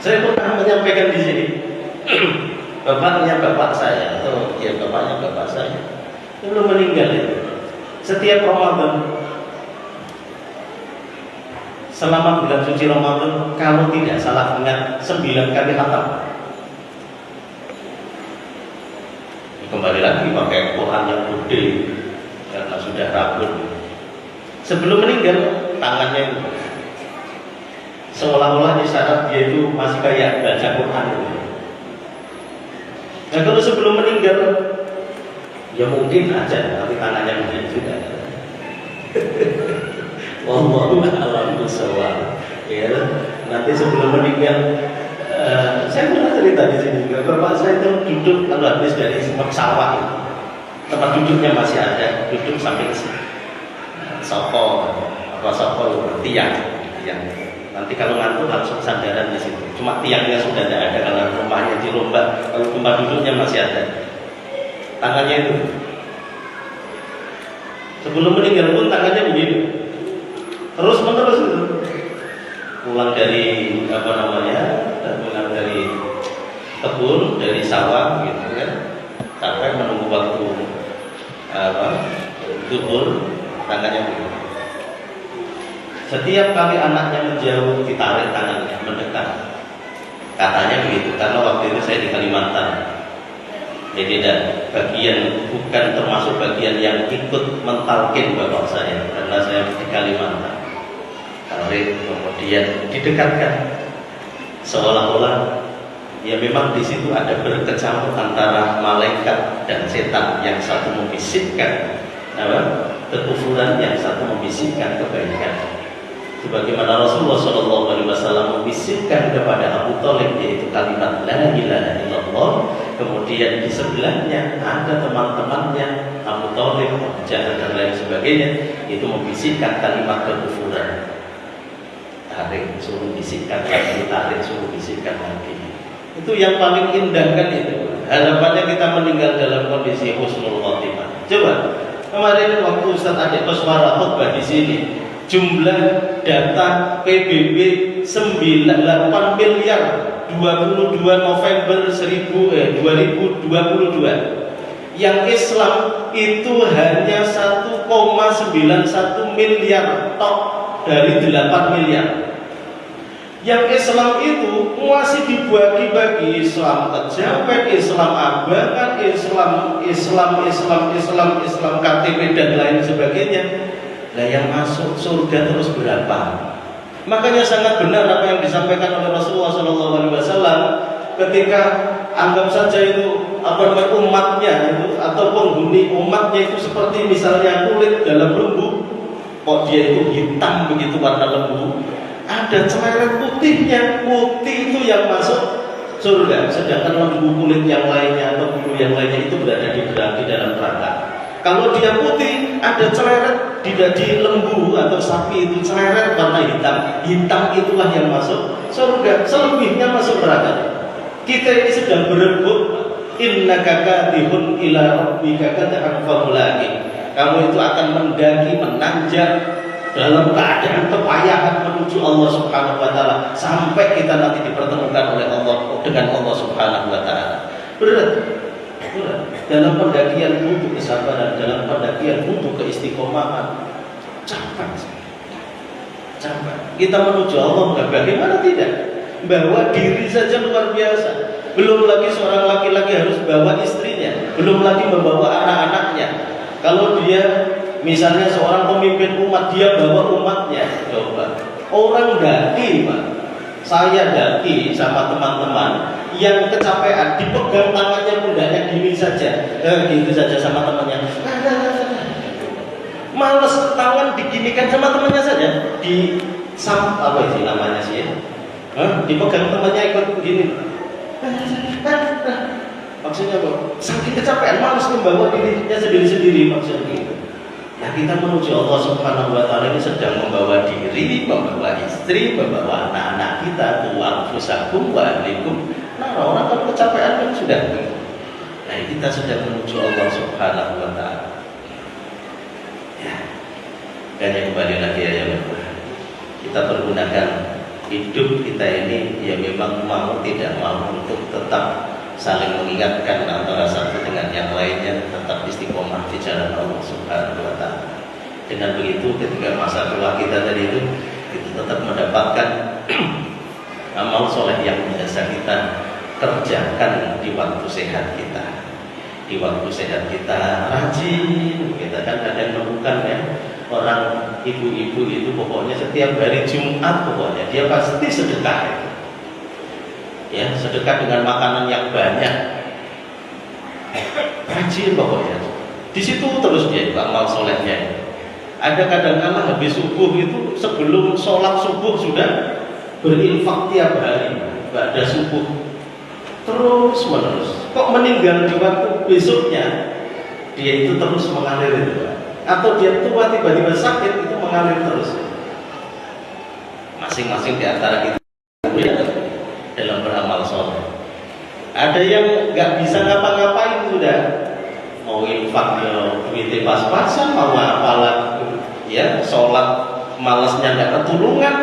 Saya pernah menyampaikan di sini. Bapaknya bapak saya, atau ya bapaknya bapak saya, belum meninggal itu. Setiap Ramadan, selama bulan suci Ramadan, kalau tidak salah ingat 9 kali khatam. Kembali lagi pakai Quran yang gede karena sudah rabun. Sebelum meninggal, tangannya itu seolah-olah isyarat dia itu masih kayak baca Quran itu. Nah kalau sebelum meninggal, ya mungkin aja, tapi tangannya mungkin juga. Wallahu a'lam bishawab. Ya, nanti sebelum meninggal, saya pernah cerita di sini juga. Bapak saya itu duduk kalau habis dari sawah, tempat duduknya masih ada, duduk samping soko, tiang. Nanti kalau ngantuk langsung sandaran di situ. Cuma tiangnya sudah tidak ada karena rumahnya dirombak. Kalau tempat duduknya masih ada. Tangannya itu. Sebelum meninggal pun tangannya begini. Terus menerus itu. Pulang dari pulang dari kebun, dari sawah gitu kan. Sampai menunggu waktu zuhur, tangannya begini. Setiap kali anaknya menjauh, ditarik tangannya mendekat. Katanya begitu, karena waktu itu saya di Kalimantan. Jadi bukan termasuk bagian yang ikut mentalkin bapak saya, karena saya di Kalimantan. Tarik, kemudian didekatkan, seolah-olah ya memang di situ ada berkecamuk antara malaikat dan setan, yang satu membisikkan kekufuran, yang satu membisikkan kebaikan. Sebagaimana Rasulullah SAW membisikkan kepada Abu Thalib yaitu kalimat La ilaha illallah. Kemudian di sebelahnya ada teman-temannya Abu Thalib, Abu Jahal dan lain sebagainya, itu membisikkan kalimat kekufuran. Tarik, suruh bisikkan lagi, tarik, suruh bisikkan lagi. Itu yang paling indah kan itu. Harapannya kita meninggal dalam kondisi husnul khotimah. Coba kemarin waktu Ustaz Adik Koswara khutbah di sini, jumlah data PBB 98 miliar 22 November 2022. Yang Islam itu hanya 1,91 miliar tok dari 8 miliar. Yang Islam itu masih dibagi-bagi, Islam kejawen, Islam abangan, Islam KTP dan lain sebagainya. Nah yang masuk surga terus berapa? Makanya sangat benar apa yang disampaikan oleh Rasulullah SAW ketika anggap saja itu umatnya itu atau penghuni umatnya itu seperti misalnya kulit dalam lembu, kok dia itu hitam begitu warna lembu, ada celeret putihnya, putih itu yang masuk surga, sedangkan lembu kulit yang lainnya atau bulu yang lainnya itu berada di dalam neraka. Kalau dia putih, ada celeret di lembu atau sapi itu celeret warna hitam. Hitam itulah yang masuk surga, selebihnya masuk neraka. Kita ini sedang berebut, innaka kadihun ila rabbika kadhan famulaqi. Kamu itu akan mendaki, menanjak dalam keadaan kepayahan menuju Allah Subhanahu wa taala sampai kita nanti dipertemukan oleh Allah dengan Allah Subhanahu wa taala. Berat. Dalam pendakian untuk kesabaran, dalam pendakian untuk keistiqomahan, capek. Kita menuju Allah, bagaimana tidak? Bawa diri saja luar biasa. Belum lagi seorang laki-laki harus bawa istrinya, belum lagi membawa anak-anaknya. Kalau dia misalnya seorang pemimpin umat, dia bawa umatnya. Coba orang daki, Pak. Saya daki sama teman-teman yang kecapean, dipegang tangannya pundaknya gini saja, gitu saja sama temannya. Males, tangan diginikan sama temannya saja, di apa sih namanya sih? Dipegang temannya ikut begini. Maksudnya apa? Saking kecapean, males membawa dirinya sendiri-sendiri maksudnya gitu. Nah kita menuju Allah Subhanahu wa taala ini sedang membawa diri, membawa istri, membawa anak-anak kita, anfusakum wa ahlikum. Nah orang kalau kecapean kan sudah. Nah kita sedang menuju Allah Subhanahu wa taala. Ya. Dan yang kembali lagi ya, kita pergunakan hidup kita ini ya memang mau tidak mau untuk tetap saling mengingatkan antara satu dengan yang lainnya, tetap istiqomah di jalan Allah Subhanahu wa Ta'ala. Dengan begitu ketika masa tua kita tadi itu tetap mendapatkan amal soleh yang biasa kita kerjakan di waktu sehat kita. Di waktu sehat kita rajin, kita kan kadang menemukan ya orang ibu-ibu itu pokoknya setiap hari Jumat pokoknya dia pasti sedekah. Ya, sedekah dengan makanan yang banyak, rajin pokoknya. Di situ terus dia amal solehnya. Ada kadang-kala habis subuh itu sebelum sholat subuh sudah berinfak tiap hari, pada subuh terus menerus. Kok meninggal di waktu besoknya dia itu terus mengalir itu, atau dia tua tiba-tiba sakit itu mengalir terus. Masing-masing di antara kita dalam beramal soleh. Ada yang nggak bisa ngapa-ngapain sudah, mau infak ya duitnya pas-pasan, mau apalah ya sholat malasnya nggak ketulungan,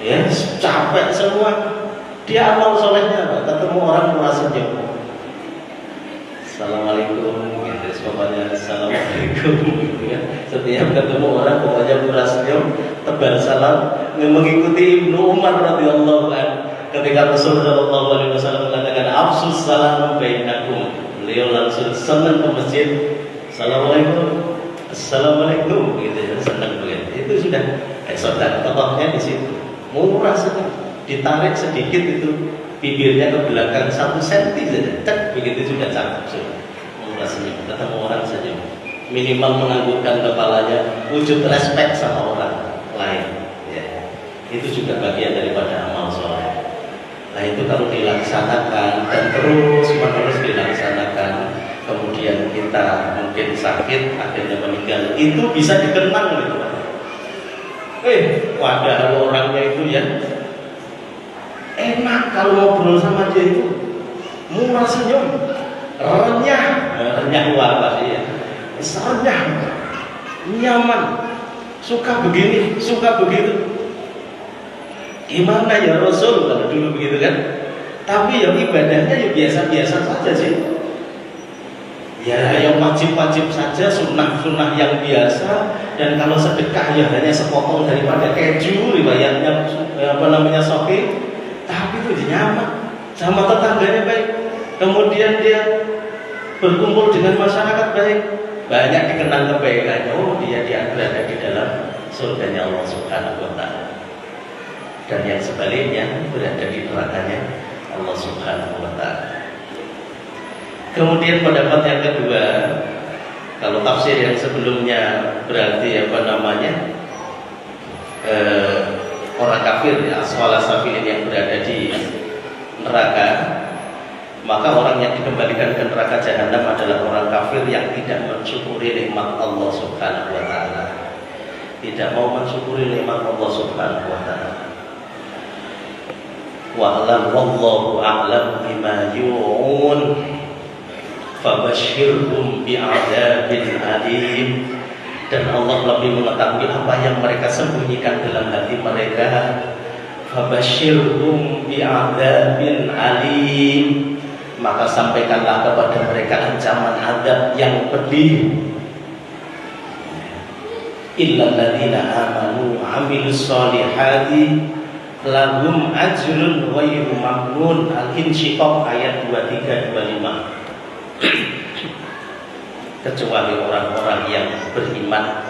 ya capek semua. Dia amal solehnya apa? Ketemu orang murah senyum, assalamualaikum, gitu pokoknya assalamualaikum, gitu ya. Setiap ketemu orang pokoknya murah senyum, tebar salam, mengikuti Ibnu Umar radhiyallahu anhu. Ketika Rasulullah SAW mengatakan afsus salam bainakum, beliau langsung senang ke masjid, assalamualaikum, assalamualaikum, gitu ya, senang begitu. Itu sudah saudara tokohnya di situ, murah sekali, ditarik sedikit itu bibirnya ke belakang 1 senti saja, cek begitu sudah cakep sudah, murah senyum, ketemu orang saja, minimal menganggukkan kepalanya, wujud respect sama orang lain. Ya, itu juga bagian daripada amal soleh. Nah itu kalau dilaksanakan dan terus menerus dilaksanakan, kemudian kita mungkin sakit akhirnya meninggal, itu bisa dikenang gitu. Wadah orangnya itu ya enak kalau ngobrol sama dia itu, murah senyum, renyah apa sih ya, renyah, nyaman, suka begini, suka begitu. Gimana ya Rasul kalau dulu begitu kan? Tapi yang ibadahnya ya biasa-biasa saja sih. Ya yang wajib-wajib saja, sunnah-sunnah yang biasa. Dan kalau sedekah ya hanya sepotong daripada keju, riwayatnya Sahih. Tapi itu nyaman, sama tetangganya baik. Kemudian dia berkumpul dengan masyarakat baik, banyak dikenang kebaikannya. Oh dia berada di dalam surganya Allah Subhanahu wa Ta'ala. Dan yang sebaliknya berada di nerakanya Allah Subhanahu wa Ta'ala. Kemudian pendapat yang kedua, kalau tafsir yang sebelumnya berarti orang kafir ya, aswala safilin yang berada di neraka, maka orang yang dikembalikan ke neraka jahanam adalah orang kafir yang tidak mensyukuri nikmat Allah Subhanahu wa Ta'ala, tidak mau mensyukuri nikmat Allah Subhanahu wa Ta'ala. Wa'lam wallahu a'lam bima yu'un fabashshirhum bi'adzabin alim. Dan Allah lebih mengetahui apa yang mereka sembunyikan dalam hati mereka. Fabashshirhum bi'adzabin alim, maka sampaikanlah kepada mereka ancaman azab yang pedih. Illal ladzina amanu 'amilus sholihati lahum ajrun ghairu mamnun. Al-Insyiqaq ayat 23-25. Kecuali orang-orang yang beriman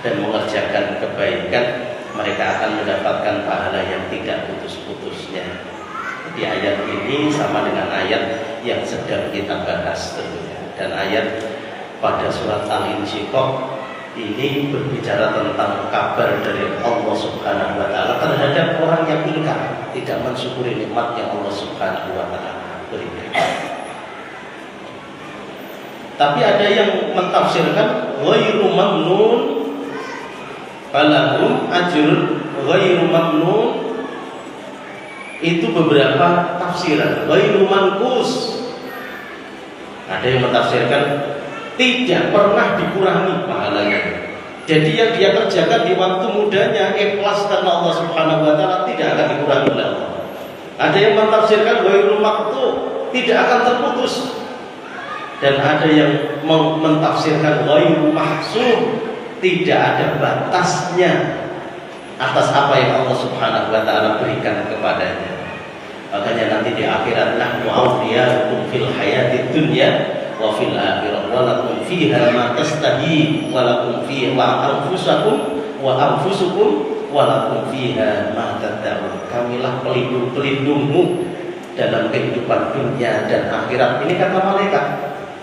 dan mengerjakan kebaikan, mereka akan mendapatkan pahala yang tidak putus-putusnya. Di ayat ini sama dengan ayat yang sedang kita bahas tentunya. Dan ayat pada surat Al-Insyiqaq ini berbicara tentang kabar dari Allah Subhanahu wa Ta'ala terhadap orang yang ingkar, tidak mensyukuri nikmat yang Allah Subhanahu wa Ta'ala berikan. Tapi ada yang mentafsirkan ghairu mamnun, falahum ajrun ghairu mamnun. Itu beberapa tafsiran. Ghairu manqus, ada yang mentafsirkan tidak pernah dikurangi pahalanya. Jadi yang dia kerjakan di waktu mudanya ikhlas karena Allah Subhanahu wa taala, tidak akan dikurangi oleh Allah. Ada yang mentafsirkan ghairul maqtu, tidak akan terputus. Dan ada yang mentafsirkan ghairul mahsub, tidak ada batasnya atas apa yang Allah Subhanahu wa taala berikan kepadanya. Makanya nanti di akhirat, nahnu awliyaukum fil hayatid dunya wa fil akhirah wa lakum fiha ma tastahi wa lakum fiha wa anfusukum wa lakum fiha ma tad'un. Kamilah pelindung-pelindungmu dalam kehidupan dunia dan akhirat. Ini kata malaikat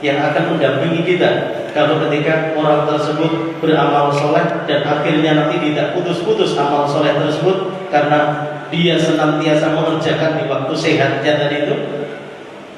yang akan mendampingi kita kalau ketika orang tersebut beramal soleh dan akhirnya nanti tidak putus-putus amal soleh tersebut karena dia senantiasa mengerjakan di waktu sehatnya tadi itu.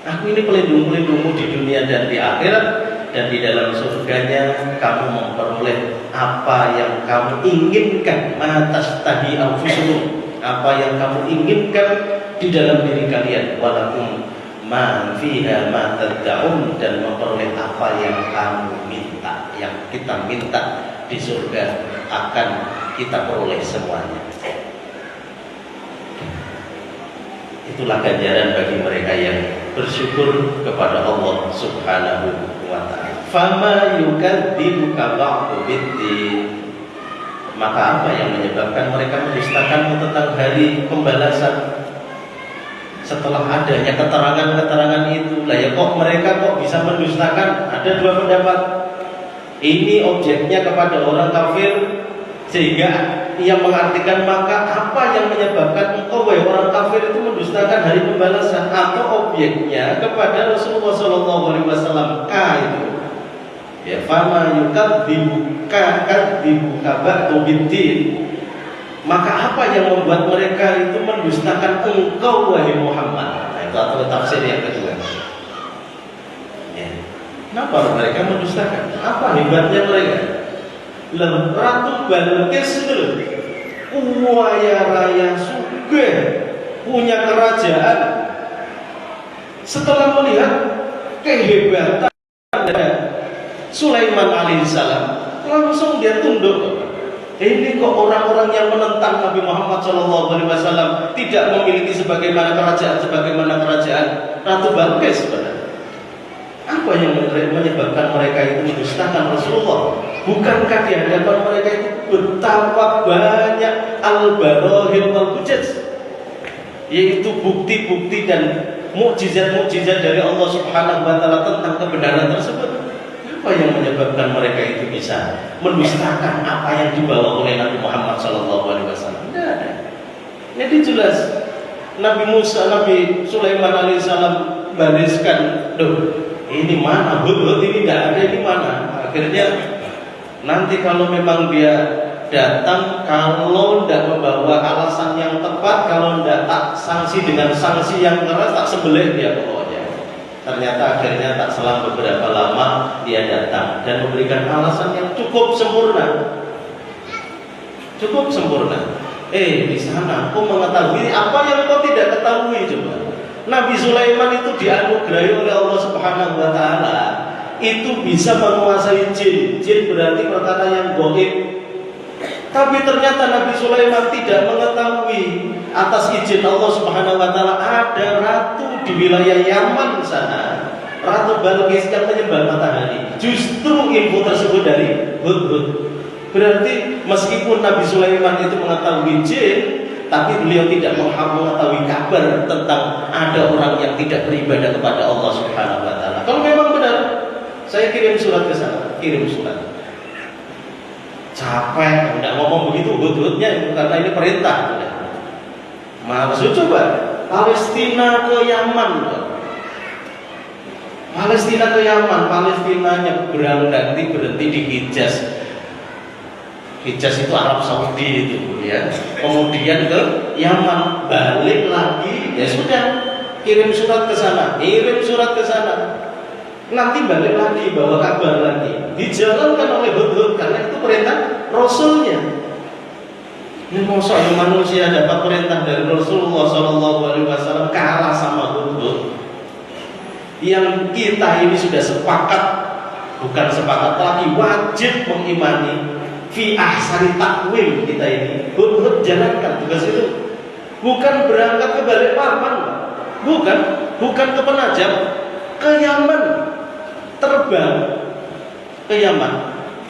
Aku ini pelindung-pelindungmu di dunia dan di akhirat, dan di dalam surganya kamu memperoleh apa yang kamu inginkan, atas tadi anfusukum, apa yang kamu inginkan di dalam diri kalian, walakum ma fiha ma tad'un, dan memperoleh apa yang kamu minta, yang kita minta di surga akan kita peroleh semuanya. Itulah ganjaran bagi mereka yang bersyukur kepada Allah Subhanahu wa ta'ala. Fama yukadzibuka ba'du biddin. Maka apa yang menyebabkan mereka mendustakanmu tentang hari pembalasan? Setelah adanya keterangan-keterangan itu, lah ya kok mereka kok bisa mendustakan? Ada dua pendapat. Ini objeknya kepada orang kafir, sehingga ia mengartikan maka apa yang menyebabkan engkau wahai orang kafir itu mendustakan hari pembalasan, atau objeknya kepada Rasulullah SAW. Itu ya, fama yukadzibuka ba'du biddin. Maka apa yang membuat mereka itu mendustakan engkau wahai Muhammad? Nah, itu atau tafsir yang kedua. Ya. Kenapa mereka mendustakan? Apa hebatnya mereka? Ratu Balqis itu waya raya sugih, punya kerajaan. Setelah melihat kehebatan Sulaiman alaihissalam, langsung dia tunduk. Ini kok orang-orang yang menentang Nabi Muhammad SAW tidak memiliki sebagaimana kerajaan Ratu Balqis. Apa yang menyebabkan mereka itu mendustakan Rasulullah? Bukankah di hadapan mereka itu betapa banyak al-barahil wal-hujjaj, yaitu bukti-bukti dan mukjizat-mukjizat dari Allah Subhanahu wa taala tentang kebenaran tersebut? Apa yang menyebabkan mereka itu bisa mendustakan apa yang dibawa oleh Nabi Muhammad SAW? Tidak ada. Jadi jelas Nabi Sulaiman alaihissalam bariskan, ini mana hud ini tidak ada, ini mana? Akhirnya nanti kalau memang dia datang, kalau tidak membawa alasan yang tepat, kalau tidak tak sanksi dengan sanksi yang keras, tak sembelih dia pokoknya. Ternyata akhirnya tak selang beberapa lama dia datang dan memberikan alasan yang cukup sempurna. Di sana kau mengetahui apa yang kau tidak ketahui. Coba, Nabi Sulaiman itu dianugerahi oleh Allah Subhanahu wa taala itu bisa menguasai jin. Jin berarti perkara yang gaib. Tapi ternyata Nabi Sulaiman tidak mengetahui atas izin Allah Subhanahu wa taala ada ratu di wilayah Yaman sana, Ratu Balqis yang menyembah matahari. Justru info tersebut dari Hudhud. Berarti meskipun Nabi Sulaiman itu mengetahui jin, tapi beliau tidak mengetahui kabar tentang ada orang yang tidak beribadah kepada Allah Subhanahu wa taala. Kalau memang benar, saya kirim surat ke sana, capek, tidak ngomong begitu Hudhudnya karena ini perintah. Maksud coba Palestina ke Yaman. Palestinanya berhenti di Hijaz. Hijaz itu Arab Saudi itu ya. Kemudian ke Yaman, balik lagi, ya sudah, kirim surat ke sana. Nanti balik lagi, bawa kabar lagi. Dijalankan oleh Hudhud karena itu perintah Rasulnya. Ini masa manusia dapat perintah dari Rasulullah SAW kalah sama Hudhud. Yang kita ini sudah sepakat, bukan sepakat lagi, wajib mengimani fi ahsani takwim kita ini. Hudhud jalankan tugas itu. Bukan berangkat ke Balikpapan, bukan ke Penajam, ke Yaman, terbang ke Yaman,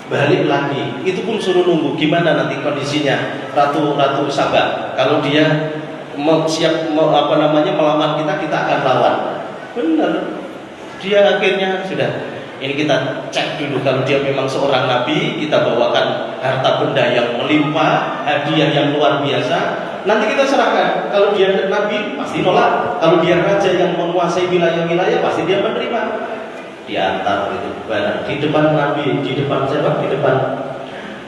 balik lagi. Itu pun suruh nunggu gimana nanti kondisinya Ratu Sabah. Kalau dia siap melawan kita akan lawan. Benar. Dia akhirnya sudah. Ini kita cek dulu kalau dia memang seorang nabi, kita bawakan harta benda yang melimpah, hadiah yang luar biasa. Nanti kita serahkan. Kalau dia nabi pasti nolak. Kalau dia raja yang menguasai wilayah-wilayah pasti dia menerima. Diantar itu barang di depan nabi, di depan siapa? Di depan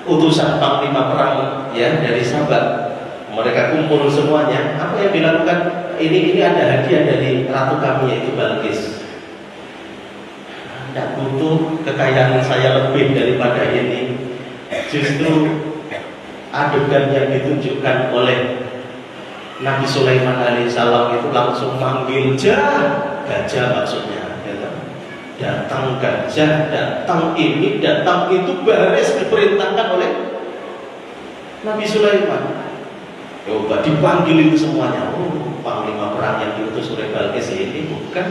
utusan panglima perang ya dari Sabah. Mereka kumpul semuanya. Apa yang dilakukan? Ini ada hadiah dari ratu kami yaitu Balqis. Tidak butuh kekayaan saya lebih daripada ini. Justru adegan yang ditunjukkan oleh Nabi Sulaiman alaihissalam itu langsung manggil gajah maksudnya. Datang gajah, datang ini, datang itu, baris diperintahkan oleh Nabi Sulaiman. Coba dipanggil itu semuanya. Oh, panglima perang yang diutus oleh Balqis ini bukan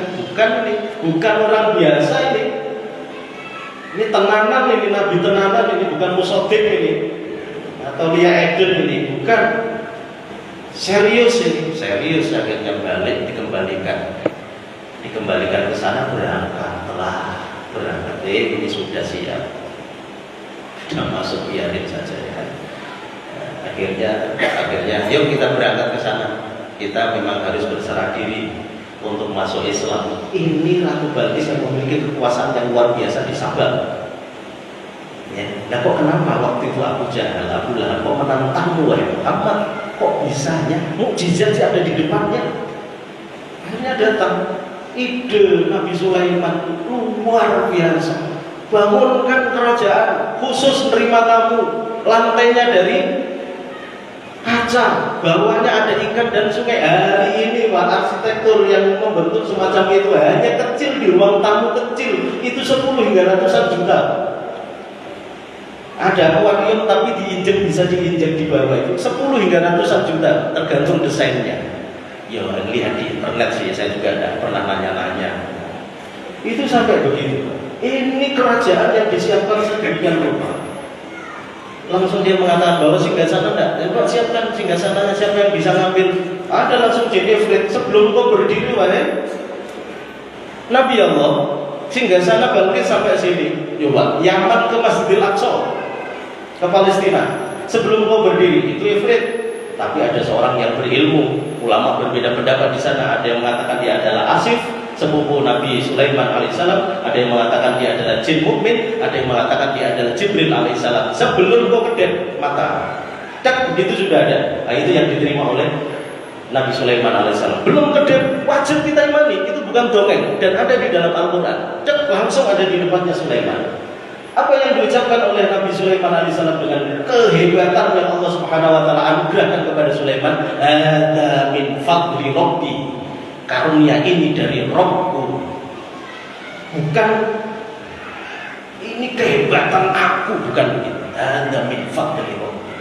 orang biasa ini. Ini tenanan ini, nabi tenanan ini, bukan musodik ini atau Lia Eden ini, bukan. Serius ini, serius. Akhirnya balik dikembalikan ke sana, berangkat. Ini sudah siap, sudah masuk, biarin saja ya. Akhirnya yuk kita berangkat ke sana. Kita memang harus berserah diri untuk masuk Islam. Ini Ratu Balqis yang memiliki kekuasaan yang luar biasa di Sabah. Ya, nah kok kenapa waktu itu Abu Jahal, Abu Lahab kok menantangmu wahai Muhammad? Kok bisanya mukjizat ada di depannya? Akhirnya datang ide Nabi Sulaiman luar biasa. Bangunkan kerajaan khusus menerima tamu. Lantainya dari kaca, bawahnya ada ikan dan sungai. Hari ini Pak, arsitektur yang membentuk semacam itu hanya kecil, di ruang tamu kecil itu 10 hingga ratusan juta. Ada akuarium tapi bisa diinjek di bawah itu 10 hingga ratusan juta, tergantung desainnya. Ya lihat di internet sih, saya juga tidak pernah nanya-nanya. Itu sampai begitu. Ini kerajaan yang disiapkan sedemikian rupa. Langsung dia mengatakan bahwa singgasana enggak. Ya Pak, siapkan singgasananya, siapa yang bisa ngambil? Ada langsung jadi Ifrit. Sebelum kau berdiri wahai Nabi Allah, singgasana Balqis sampai sini. Coba Yaman ke Masjidil Aqsa, ke Palestina. Sebelum kau berdiri itu Ifrit. Tapi ada seorang yang berilmu. Ulama berbeda pendapat di sana. Ada yang mengatakan dia adalah Asif, sepupu Nabi Sulaiman alaihissalam. Ada yang mengatakan dia adalah jin mukmin, ada yang mengatakan dia adalah Jibril alaihissalam. Sebelum kau kedip mata, cek begitu sudah ada. Nah, itu yang diterima oleh Nabi Sulaiman alaihissalam. Belum kedip, wajib kita imani. Itu bukan dongeng dan ada di dalam Al-Quran. Cek langsung ada di depannya Sulaiman. Apa yang diucapkan oleh Nabi Sulaiman alaihissalam dengan kehebatan yang Allah Subhanahu wa taala anugerahkan kepada Sulaiman, "Hadza min fadli Rabbi." Karunia ini dari Rabbku. Bukan ini kehebatan aku, bukan begitu. Hadza min fadli Rabbi.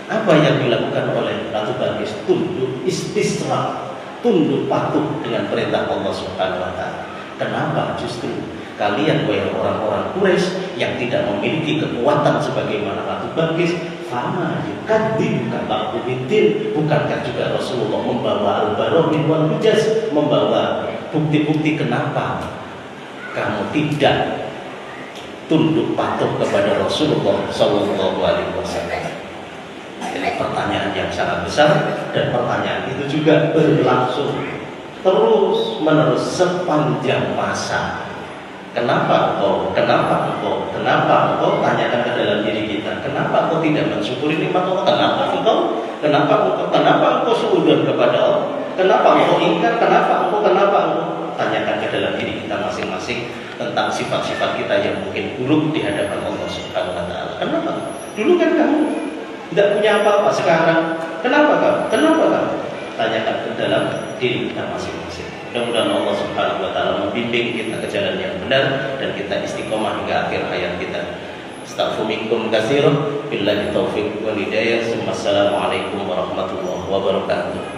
Apa yang dilakukan oleh Ratu Balqis? Tunduk istislam, tunduk patuh dengan perintah Allah Subhanahu wa taala. Kenapa? Justru kalian wahai orang-orang Quraisy yang tidak memiliki kekuatan sebagaimana Ratu Balqis, fama yukadzibuka ba'du biddin. Bukankah juga Rasulullah membawa al-baromin wal hujaz, membawa bukti-bukti kenapa kamu tidak tunduk patuh kepada Rasulullah sallallahu alaihi wasallam. Ini pertanyaan yang sangat besar, dan pertanyaan itu juga berlangsung terus menerus sepanjang masa. Kenapa engkau? Tanyakan ke dalam diri kita. Kenapa engkau tidak mensyukuri nikmat Allah? Kenapa engkau suudzon kepada Allah? Kenapa engkau ingkar? Kenapa engkau? Tanyakan ke dalam diri kita masing-masing tentang sifat-sifat kita yang mungkin buruk di hadapan Allah Subhanahu wa taala. Kenapa? Dulu kan kamu tidak punya apa-apa, sekarang kenapa kamu? Tanyakan ke dalam diri kita masing-masing. Mudah-mudahan Allah Subhanahu wa taala membimbing kita ke jalan yang benar dan kita istiqomah hingga akhir hayat kita. Astaghfirukum katsiran billahi taufiq wal hidayah. Assalamualaikum warahmatullahi wabarakatuh.